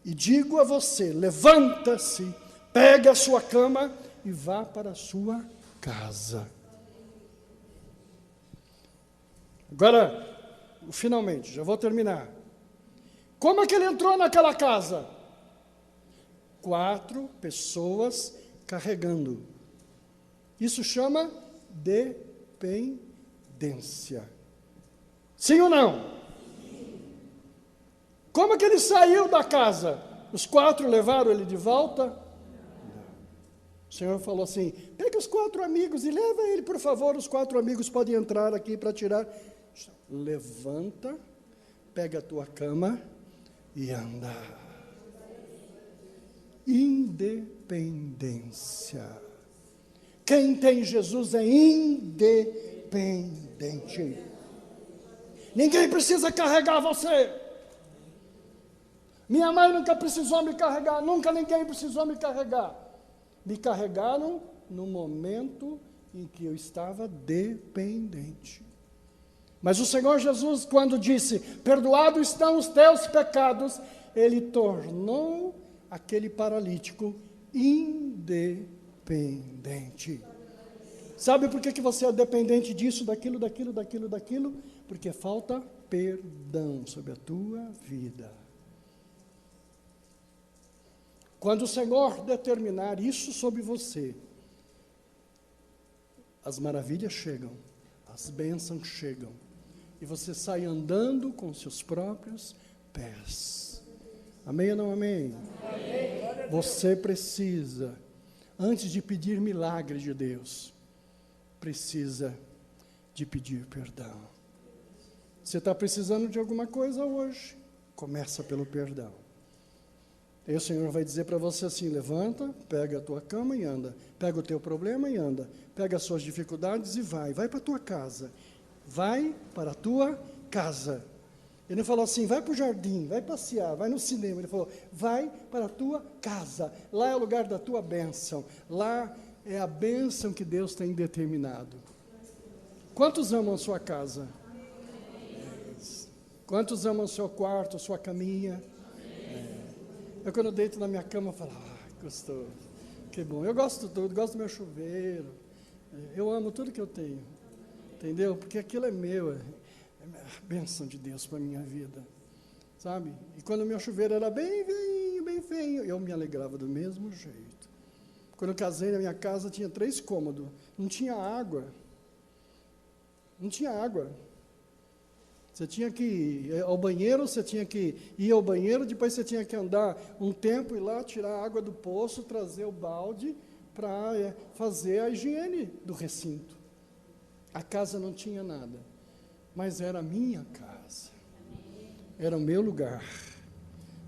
e digo a você, levanta-se, pega a sua cama e vá para a sua casa. Agora, finalmente, já vou terminar. Como é que ele entrou naquela casa? 4 pessoas carregando. Isso chama dependência. Sim ou não? Como é que ele saiu da casa? Os 4 levaram ele de volta? Não. O Senhor falou assim, pega os 4 amigos e leva ele, por favor. Os 4 amigos podem entrar aqui para tirar. Levanta, pega a tua cama e anda. Independência. Quem tem Jesus é independente. Ninguém precisa carregar você. Minha mãe nunca precisou me carregar, nunca ninguém precisou me carregar. Me carregaram no momento em que eu estava dependente. Mas o Senhor Jesus, quando disse, perdoados estão os teus pecados, Ele tornou aquele paralítico independente. Sabe por que você é dependente disso, daquilo? Porque falta perdão sobre a tua vida. Quando o Senhor determinar isso sobre você, as maravilhas chegam, as bênçãos chegam, e você sai andando com seus próprios pés. Amém ou não amém? Amém. Você precisa, antes de pedir milagre de Deus, precisa de pedir perdão. Você está precisando de alguma coisa hoje? Começa pelo perdão. Aí o Senhor vai dizer para você assim, levanta, pega a tua cama e anda. Pega o teu problema e anda. Pega as suas dificuldades e vai para a tua casa. Vai para a tua casa. Ele não falou assim, vai para o jardim, vai passear, vai no cinema. Ele falou, vai para a tua casa. Lá é o lugar da tua bênção. Lá é a bênção que Deus tem determinado. Quantos amam a sua casa? Quantos amam o seu quarto, a sua caminha? Eu quando deito na minha cama, eu falo, gostoso, que bom. Eu gosto de tudo, gosto do meu chuveiro. Eu amo tudo que eu tenho. Entendeu? Porque aquilo é meu, é a bênção de Deus para a minha vida. Sabe? E quando o meu chuveiro era bem velhinho, bem feio, eu me alegrava do mesmo jeito. Quando eu casei na minha casa, tinha 3 cômodos. Não tinha água. Não tinha água. Você tinha que ir ao banheiro, você tinha que ir ao banheiro, depois você tinha que andar um tempo e ir lá tirar a água do poço, trazer o balde para fazer a higiene do recinto. A casa não tinha nada, mas era a minha casa. Era o meu lugar.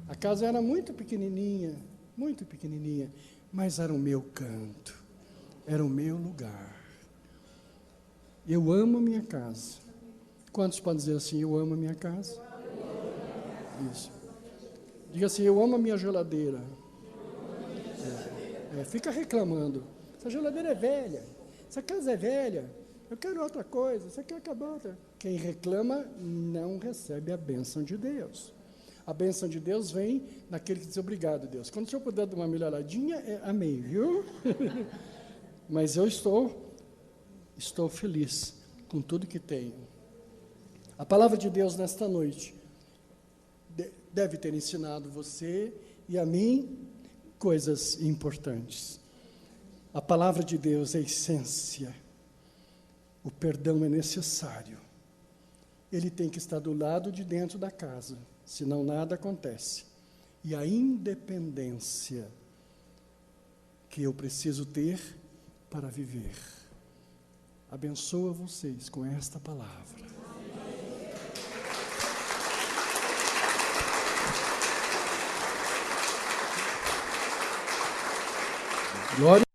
A casa era muito pequenininha, mas era o meu canto. Era o meu lugar. Eu amo a minha casa. Quantos podem dizer assim, eu amo a minha casa? Isso. Diga assim, eu amo a minha geladeira. Fica reclamando. Essa geladeira é velha. Essa casa é velha. Eu quero outra coisa. Você quer acabar outra? Quem reclama não recebe a bênção de Deus. A bênção de Deus vem naquele que diz obrigado, Deus. Quando o Senhor puder dar uma melhoradinha, amém, viu? Mas eu estou feliz com tudo que tenho. A palavra de Deus nesta noite deve ter ensinado você e a mim coisas importantes. A palavra de Deus é a essência. O perdão é necessário. Ele tem que estar do lado de dentro da casa, senão nada acontece. E a independência que eu preciso ter para viver. Abençoa vocês com esta palavra. Glória